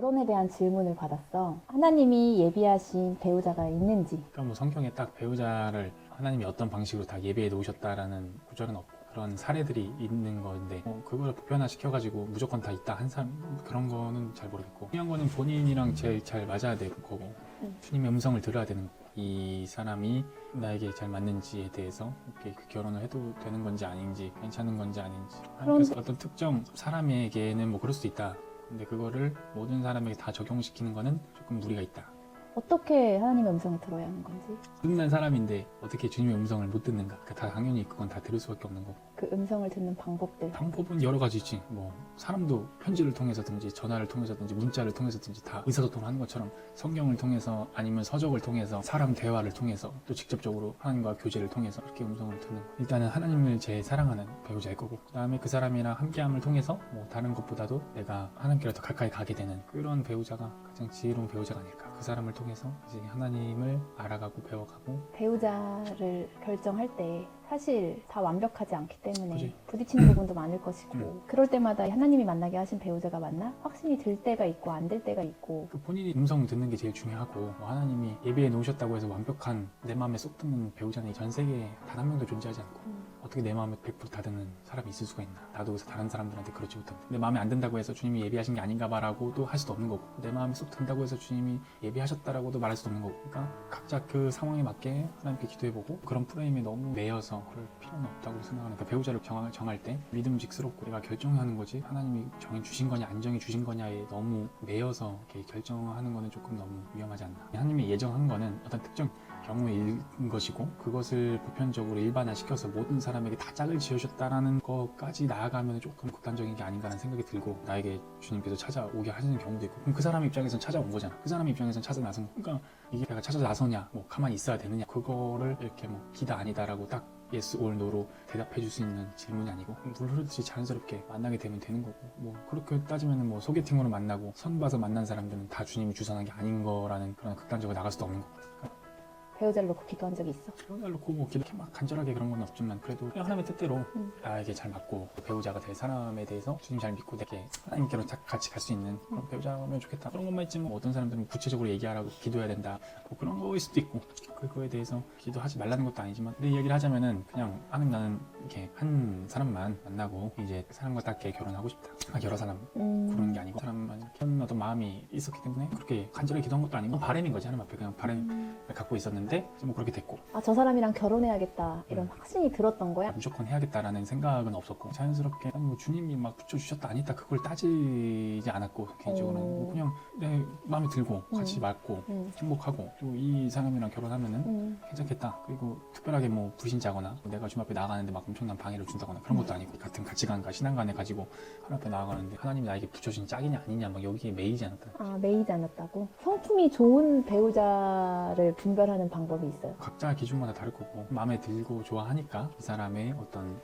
결혼에 대한 질문을 받았어. 하나님이 예비하신 배우자가 있는지. 그러니까 뭐 성경에 딱 배우자를 하나님이 어떤 방식으로 다 예비해 놓으셨다라는 구절은 없고 그런 사례들이 있는 건데 그걸 보편화시켜가지고 무조건 다 있다 한 사람 그런 거는 잘 모르겠고 중요한 거는 본인이랑 제일 잘 맞아야 되는 거고 주님의 음성을 들어야 되는 거고 이 사람이 나에게 잘 맞는지에 대해서 이렇게 그 결혼을 해도 되는 건지 아닌지 괜찮은 건지 아닌지 그래서 어떤 특정 사람에게는 뭐 그럴 수도 있다 근데 그거를 모든 사람에게 다 적용시키는 거는 조금 무리가 있다. 어떻게 하나님의 음성을 들어야 하는 건지. 끝난 사람인데 어떻게 주님의 음성을 못 듣는가? 그러니까 다 당연히 그건 다 들을 수밖에 없는 거고. 그 음성을 듣는 방법들. 방법은 여러 가지 있지. 뭐 사람도 편지를 통해서든지 전화를 통해서든지 문자를 통해서든지 다 의사소통을 하는 것처럼 성경을 통해서 아니면 서적을 통해서 사람 대화를 통해서 또 직접적으로 하나님과 교제를 통해서 이렇게 음성을 듣는 거. 일단은 하나님을 제일 사랑하는 배우자일 거고 그다음에 그 사람이랑 함께함을 통해서 뭐 다른 것보다도 내가 하나님께로 더 가까이 가게 되는 그런 배우자가 가장 지혜로운 배우자가 아닐까. 그 사람을 통해서 이제 하나님을 알아가고 배워가고 배우자를 결정할 때 사실 다 완벽하지 않기 때문에 그치. 부딪히는 부분도 많을 것이고 그럴 때마다 하나님이 만나게 하신 배우자가 맞나? 확신이 들 때가 있고 안 들 때가 있고 그 본인이 음성 듣는 게 제일 중요하고 뭐 하나님이 예비해 놓으셨다고 해서 완벽한 내 마음에 쏙 드는 배우자는 전 세계에 단 한 명도 존재하지 않고 어떻게 내 마음에 100%다 드는 사람이 있을 수가 있나. 나도 그래서 다른 사람들한테 그렇지 못한데 내 마음에 안 든다고 해서 주님이 예비하신 게 아닌가 봐라고도 할 수도 없는 거고 내 마음에 쏙 든다고 해서 주님이 예비하셨다라고도 말할 수도 없는 거고 그러니까 각자 그 상황에 맞게 하나님께 기도해보고 그런 프레임에 너무 매여서 그럴 필요는 없다고 생각하는 그 배우자를 정할 때 믿음직스럽고 내가 결정하는 거지 하나님이 정해주신 거냐 안 정해주신 거냐에 너무 매여서 이렇게 결정하는 거는 조금 너무 위험하지 않나. 하나님이 예정한 거는 어떤 특정 경우인 것이고 그것을 보편적으로 일반화시켜서 모든 사람에게 다 짝을 지으셨다라는 것까지 나아가면 조금 극단적인 게 아닌가라는 생각이 들고 나에게 주님께서 찾아오게 하시는 경우도 있고 그럼 그 사람 입장에서는 찾아온 거잖아. 그 사람 입장에서는 찾아 나선 거. 그러니까 이게 내가 찾아 나서냐 뭐 가만히 있어야 되느냐 그거를 이렇게 뭐 기다 아니다라고 딱 yes or no로 대답해 줄 수 있는 질문이 아니고 물 흐르듯이 자연스럽게 만나게 되면 되는 거고 뭐 그렇게 따지면 뭐 소개팅으로 만나고 선 봐서 만난 사람들은 다 주님이 주선한 게 아닌 거라는 그런 극단적으로 나갈 수도 없는 거고 배우자를 놓고 기도한 적이 있어? 배우자를 놓고 뭐 이렇게 막 간절하게 그런 건 없지만 그래도 그냥 하나님의 뜻대로 나에게 잘 맞고 배우자가 될 사람에 대해서 주님 잘 믿고 내게 하나님께로 같이 갈 수 있는 그런 배우자면 좋겠다 그런 것만 있지 뭐 어떤 사람들은 구체적으로 얘기하라고 기도해야 된다 뭐 그런 거일 수도 있고 그거에 대해서 기도하지 말라는 것도 아니지만 내 얘기를 하자면은 그냥 하나님 나는 이렇게 한 사람만 만나고 이제 그 사람과 딱 결혼하고 싶다 여러 사람 그런 게 아니고 사람만 이렇게 어떤 마음이 있었기 때문에 그렇게 간절하게 기도한 것도 아니고 바람인 거지 하나님 앞에 그냥 바람을 갖고 있었는데 뭐 그렇게 됐고 저 사람이랑 결혼해야겠다 이런 확신이 들었던 거야? 무조건 해야겠다라는 생각은 없었고 자연스럽게 아니 뭐 주님이 막 붙여주셨다 아니다 그걸 따지지 않았고 개인적으로는 뭐 그냥 내 마음에 들고 같이 맞고 행복하고 또 이 사람이랑 결혼하면은 괜찮겠다 그리고 특별하게 뭐 불신자거나 내가 주님 앞에 나아가는데 막 엄청난 방해를 준다거나 그런 것도 아니고 같은 가치관과 신앙관을 가지고 하나님 앞에 나아가는데 하나님이 나에게 붙여준 짝이냐 아니냐 막 여기에 매이지 않았다. 매이지 않았다고? 성품이 좋은 배우자를 분별하는 방법이 있어요? 각자 기준마다 다를 거고 마음에 들고 좋아하니까 이 사람의 어떤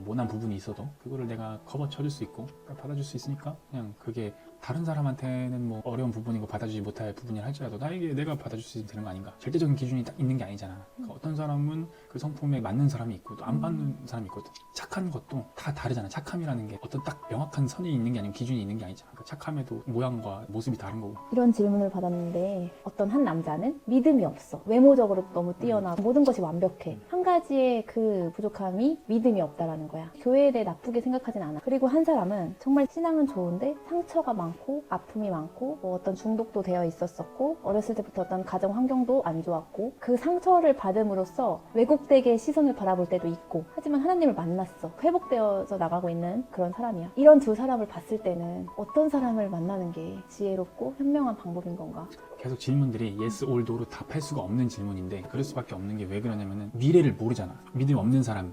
모난 부분이 있어도 그거를 내가 커버 쳐줄 수 있고 받아줄 수 있으니까 그냥 그게 다른 사람한테는 뭐 어려운 부분이고 받아주지 못할 부분이라 할지라도 나에게 내가 받아줄 수 있으면 되는 거 아닌가. 절대적인 기준이 딱 있는 게 아니잖아. 그러니까 어떤 사람은 그 성품에 맞는 사람이 있고 또 안 맞는 사람이 있고 착한 것도 다 다르잖아. 착함이라는 게 어떤 딱 명확한 선이 있는 게 아니고 기준이 있는 게 아니잖아. 그러니까 착함에도 모양과 모습이 다른 거고. 이런 질문을 받았는데 어떤 한 남자는 믿음이 없어. 외모적으로 너무 뛰어나고 모든 것이 완벽해. 한 가지의 그 부족함이 믿음이 없다라는 거야. 교회에 대해 나쁘게 생각하진 않아. 그리고 한 사람은 정말 신앙은 좋은데 상처가 많고 아픔이 많고 뭐 어떤 중독도 되어 있었었고 어렸을 때부터 어떤 가정 환경도 안 좋았고 그 상처를 받음으로써 왜곡되게 시선을 바라볼 때도 있고 하지만 하나님을 만났어. 회복되어서 나가고 있는 그런 사람이야. 이런 두 사람을 봤을 때는 어떤 사람을 만나는 게 지혜롭고 현명한 방법인 건가? 계속 질문들이 yes or no로 답할 수가 없는 질문인데 그럴 수밖에 없는 게 왜 그러냐면은 미래를 모르잖아. 믿음이 없는 사람이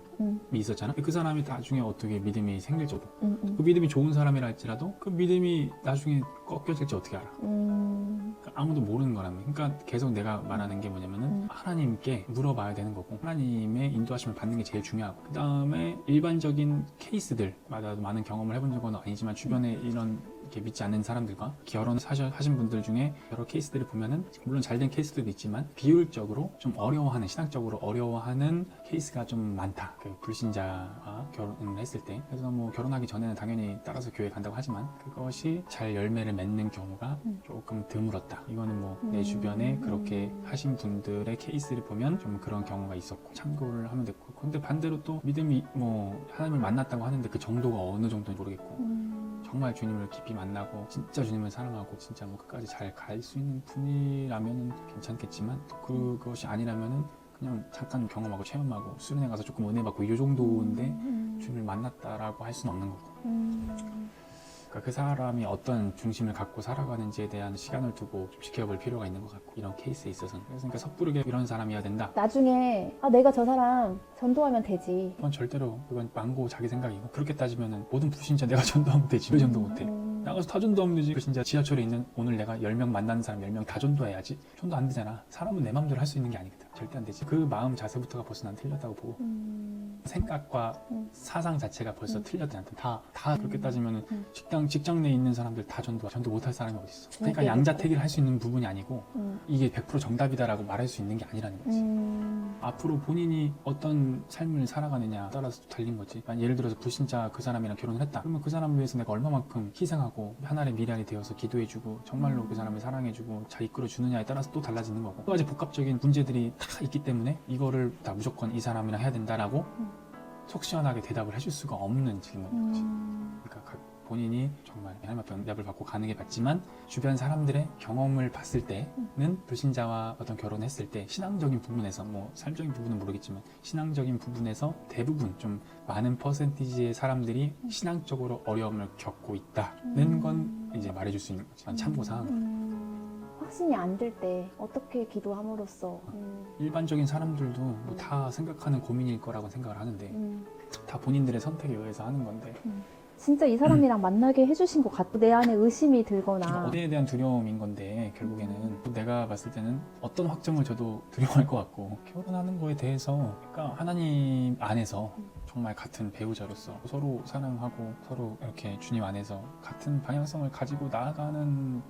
있었잖아. 그 사람이 나중에 어떻게 믿음이 생길지도 그 믿음이 좋은 사람이라 할지라도 그 믿음이 나중에 꺾여질지 어떻게 알아. 그러니까 아무도 모르는 거라면 그러니까 계속 내가 말하는 게 뭐냐면은 하나님께 물어봐야 되는 거고 하나님의 인도하심을 받는 게 제일 중요하고 그 다음에 일반적인 케이스들마다 많은 경험을 해본 적은 아니지만 주변에 이런 이렇게 믿지 않는 사람들과 결혼하신 분들 중에 여러 케이스들을 보면은 물론 잘된 케이스들도 있지만 비율적으로 좀 어려워하는, 신학적으로 어려워하는 케이스가 좀 많다. 그 불신자와 결혼을 했을 때. 그래서 뭐 결혼하기 전에는 당연히 따라서 교회 간다고 하지만 그것이 잘 열매를 맺는 경우가 조금 드물었다. 이거는 뭐 내 주변에 그렇게 하신 분들의 케이스를 보면 좀 그런 경우가 있었고 참고를 하면 됐고. 근데 반대로 또 믿음이 뭐 하나님을 만났다고 하는데 그 정도가 어느 정도인지 모르겠고 정말 주님을 깊이 만나고 진짜 주님을 사랑하고 진짜 뭐 끝까지 잘 갈 수 있는 분이라면 괜찮겠지만 또 그것이 아니라면은 그냥 잠깐 경험하고 체험하고 수련회 가서 조금 은혜 받고 이 정도인데 주님을 만났다라고 할 수는 없는 거고. 그러니까 그 사람이 어떤 중심을 갖고 살아가는지에 대한 시간을 두고 좀 지켜볼 필요가 있는 것 같고 이런 케이스에 있어서는. 그래서 그러니까 섣부르게 이런 사람이어야 된다. 나중에 내가 저 사람 전도하면 되지. 그건 절대로 그건 망고 자기 생각이고 그렇게 따지면은 모든 불신자 내가 전도하면 되지 왜 전도 못해? 나가서 다 전도하면 되지. 불신자 지하철에 있는 오늘 내가 10명 만나는 사람 10명 다 전도해야지. 전도 안 되잖아. 사람은 내 마음대로 할 수 있는 게 아니거든. 절대 안 되지. 그 마음 자세부터가 벌써 난 틀렸다고 보고 생각과 사상 자체가 벌써 틀렸다. 다 그렇게 따지면은 직장 내에 있는 사람들 다 전도 못할 사람이 어디 있어? 그러니까 양자택일 할 수 있는 부분이 아니고 이게 100% 정답이다라고 말할 수 있는 게 아니라는 거지. 앞으로 본인이 어떤 삶을 살아가느냐 따라서 달린 거지. 예를 들어서 불신자 그 사람이랑 결혼을 했다. 그러면 그 사람을 위해서 내가 얼마만큼 희생하고 하나의 미련이 되어서 기도해주고 정말로 그 사람을 사랑해주고 잘 이끌어주느냐에 따라서 또 달라지는 거고. 여러 가지 복합적인 문제들이 다 있기 때문에 이거를 다 무조건 이 사람이랑 해야 된다라고 속 시원하게 대답을 해줄 수가 없는 질문인 거지. 그러니까 본인이 정말 하나님 앞에 응답을 받고 가는 게 맞지만 주변 사람들의 경험을 봤을 때는 불신자와 어떤 결혼했을 때 신앙적인 부분에서 뭐 삶적인 부분은 모르겠지만 신앙적인 부분에서 대부분 좀 많은 퍼센티지의 사람들이 신앙적으로 어려움을 겪고 있다는 건 이제 말해줄 수 있는 거지. 참고사항. 확신이 안 들 때 어떻게 기도함으로써 일반적인 사람들도 뭐 다 생각하는 고민일 거라고 생각을 하는데 다 본인들의 선택에 의해서 하는 건데 진짜 이 사람이랑 만나게 해주신 것 같고 내 안에 의심이 들거나 어디에 대한 두려움인 건데 결국에는 내가 봤을 때는 어떤 확정을 줘도 두려워할 것 같고 결혼하는 거에 대해서 그러니까 하나님 안에서 정말 같은 배우자로서 서로 사랑하고 서로 이렇게 주님 안에서 같은 방향성을 가지고 나아가는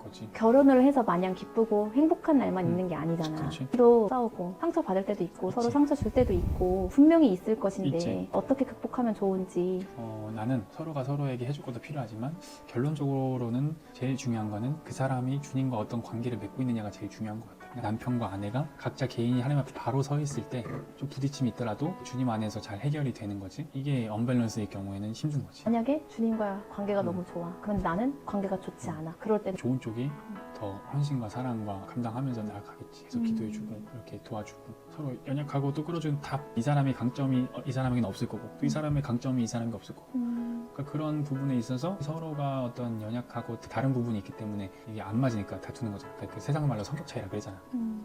거지. 결혼을 해서 마냥 기쁘고 행복한 날만 있는 게 아니잖아. 그렇지. 또 싸우고 상처 받을 때도 있고 그렇지. 서로 상처 줄 때도 있고 분명히 있을 것인데 있지. 어떻게 극복하면 좋은지. 나는 서로가 서로에게 해줄 것도 필요하지만 결론적으로는 제일 중요한 거는 그 사람이 주님과 어떤 관계를 맺고 있느냐가 제일 중요한 것 같아. 남편과 아내가 각자 개인이 하나님 앞에 바로 서 있을 때 좀 부딪힘이 있더라도 주님 안에서 잘 해결이 되는 거지. 이게 언밸런스의 경우에는 힘든 거지. 만약에 주님과 관계가 너무 좋아. 그런데 나는 관계가 좋지 않아. 그럴 때는 좋은 쪽이 더 헌신과 사랑과 감당하면서 나아가겠지. 계속 기도해주고 이렇게 도와주고 서로 연약하고 또 끌어주는 답. 이 사람의 강점이 이 사람에게는 없을 거고 또 이 사람의 강점이 이 사람에게 없을 거고 그러니까 그런 부분에 있어서 서로가 어떤 연약하고 다른 부분이 있기 때문에 이게 안 맞으니까 다투는 거죠. 그러니까 그 세상 말로 성격 차이라 그러잖아.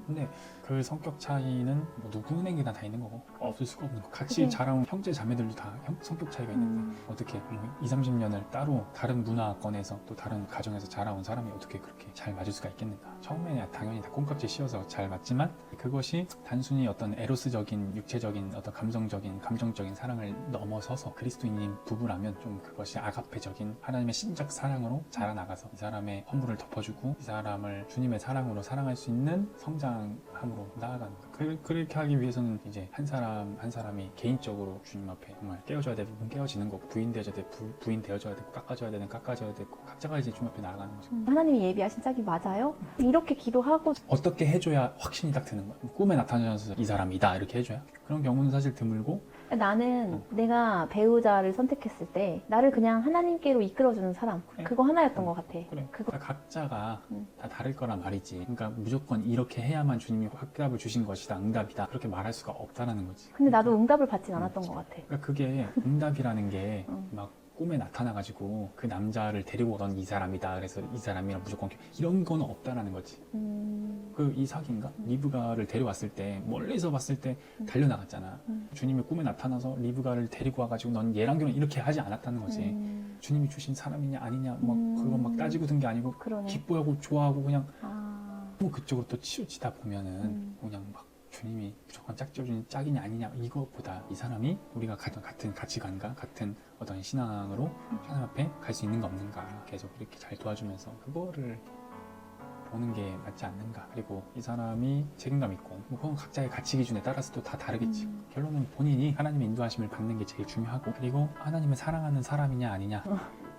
근데 그 성격 차이는 뭐 누구에게나 다 있는 거고 없을 수가 없는 거. 같이 그게... 자라온 형제 자매들도 다 성격 차이가 있는데 어떻게 뭐 20-30년을 따로 다른 문화권에서 또 다른 가정에서 자라온 사람이 어떻게 그렇게 잘 맞을 수가 있겠는가. 처음에 당연히 다 콩깍지 씌워서 잘 맞지만 그것이 단순히 어떤 에로스적인 육체적인 어떤 감정적인 사랑을 넘어서서 그리스도인인 부부라면 좀 그것이 아가페적인 하나님의 신적 사랑으로 자라나가서 이 사람의 허물을 덮어주고 이 사람을 주님의 사랑으로 사랑할 수 있는 성장함으로 나아가는 거. 그렇게 하기 위해서는 이제 한 사람이 개인적으로 주님 앞에 정말 깨어져야 될 부분 깨어지는 거고 부인 되어져야 될 부인 되어져야 되고 깎아줘야 되는 깎아줘야 되고 각자가 이제 주님 앞에 나아가는 거죠. 하나님이 예비하신 짝이 맞아요? 이렇게 기도하고 어떻게 해줘야 확신이 딱 드는 거야. 꿈에 나타나서 이 사람이다 이렇게 해줘야 그런 경우는 사실 드물고 나는 내가 배우자를 선택했을 때 나를 그냥 하나님께로 이끌어주는 사람 그래. 그거 하나였던 것 같아. 그래. 그러니까 각자가 다 다를 거란 말이지. 그러니까 무조건 이렇게 해야만 주님이 확답을 주신 것이다, 응답이다 그렇게 말할 수가 없다라는 거지. 근데 나도 응답을 받진 않았던 것 같아. 그러니까 그게 응답이라는 게 막 꿈에 나타나가지고 그 남자를 데리고 오던 이 사람이다. 그래서 이 사람이랑 무조건 이런 건 없다라는 거지. 그 이삭인가 리브가를 데려왔을 때 멀리서 봤을 때 달려나갔잖아. 주님의 꿈에 나타나서 리브가를 데리고 와가지고 넌 얘랑 결혼 이렇게 하지 않았다는 거지. 주님이 주신 사람이냐 아니냐 막 그거 막 따지고 든 게 아니고 그러네. 기뻐하고 좋아하고 그냥 뭐 그쪽으로 또 치우치다 보면은 그냥 막 주님이 무조건 짝지어주는 짝이냐 아니냐 이것보다 이 사람이 우리가 같은 가치관과 같은 어떤 신앙으로 하나님 앞에 갈 수 있는가 없는가 계속 이렇게 잘 도와주면서 그거를 보는 게 맞지 않는가. 그리고 이 사람이 책임감 있고 뭐 그건 각자의 가치 기준에 따라서 또 다 다르겠지. 결론은 본인이 하나님의 인도하심을 받는 게 제일 중요하고, 그리고 하나님을 사랑하는 사람이냐 아니냐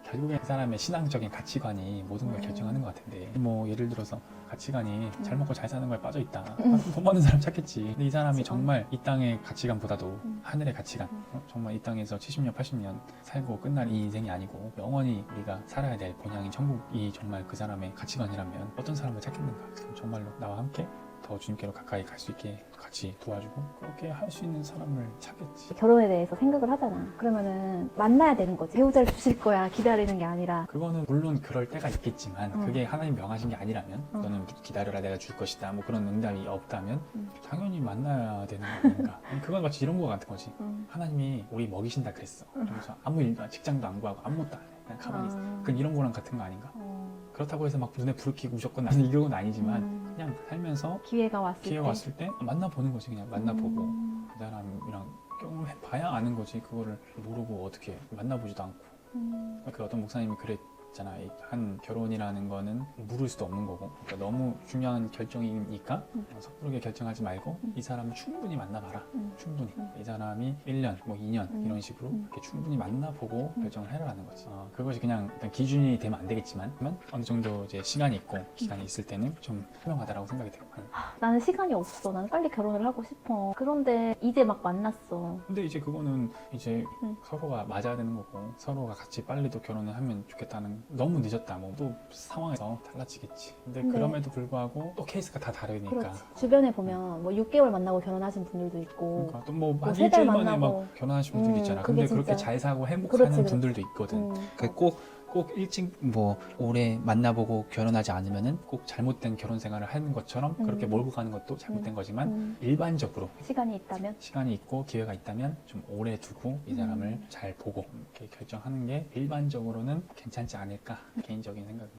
결국에 그 사람의 신앙적인 가치관이 모든 걸 결정하는 것 같은데, 뭐 예를 들어서 가치관이 잘 먹고 잘 사는 거에 빠져 있다. 돈 많은 사람 찾겠지. 근데 이 사람이 정말 이 땅의 가치관보다도 하늘의 가치관, 정말 이 땅에서 70년 80년 살고 끝날 이 인생이 아니고 영원히 우리가 살아야 될 본향인 천국이 정말 그 사람의 가치관이라면 어떤 사람을 찾겠는가. 정말로 나와 함께 더 주님께로 가까이 갈 수 있게 같이 도와주고 그렇게 할 수 있는 사람을 찾겠지. 결혼에 대해서 생각을 하잖아. 그러면은 만나야 되는 거지. 배우자를 주실 거야 기다리는 게 아니라. 그거는 물론 그럴 때가 있겠지만 그게 하나님 명하신 게 아니라면 너는 기다려라 내가 줄 것이다 뭐 그런 응답이 없다면 당연히 만나야 되는 거 아닌가. 그건 마치 이런 거 같은 거지. 하나님이 우리 먹이신다 그랬어. 그래서 아무 일도 직장도 안 구하고 아무것도 안 해. 그냥 가만히 있어. 그건 이런 거랑 같은 거 아닌가? 그렇다고 해서 막 눈에 불을 켜고 무조건 나는 이런 건 아니지만 그냥 살면서 기회가 왔을 때 만나보는 거지. 그냥 만나보고 그 사람이랑 경험을 해봐야 아는 거지. 그거를 모르고 어떻게 만나보지도 않고. 그 어떤 목사님이 그랬잖아. 한 결혼이라는 거는 물을 수도 없는 거고, 그러니까 너무 중요한 결정이니까 섣부르게 결정하지 말고 이 사람을 충분히 만나봐라. 충분히 이 사람이 1년, 뭐 2년 이런 식으로 이렇게 충분히 만나보고 결정을 해라라는 거지. 그것이 그냥 일단 기준이 되면 안 되겠지만 어느 정도 이제 시간이 있고 기간이 있을 때는 좀 현명하다라고 생각이 돼요. 나는 시간이 없어. 나는 빨리 결혼을 하고 싶어. 그런데 이제 막 만났어. 근데 이제 그거는 이제 서로가 맞아야 되는 거고, 서로가 같이 빨리 또 결혼을 하면 좋겠다는, 너무 늦었다 뭐 또 상황에서 달라지겠지. 근데 그럼에도 불구하고 또 케이스가 다 다르니까. 그렇지. 주변에 보면 뭐 6개월 만나고 결혼하신 분들도 있고, 그러니까 또 뭐 한 세 달 일주일 만에 만나고. 막 결혼하신 분들도 있잖아. 그게 근데 그렇게 진짜. 잘 사고 행복하는 그렇지. 분들도 있거든. 꼭 일찍 뭐 오래 만나보고 결혼하지 않으면은 꼭 잘못된 결혼 생활을 하는 것처럼 그렇게 몰고 가는 것도 잘못된 거지만 일반적으로 시간이 있다면 시간이 있고 기회가 있다면 좀 오래 두고 이 사람을 잘 보고 이렇게 결정하는 게 일반적으로는 괜찮지 않을까, 개인적인 생각입니다.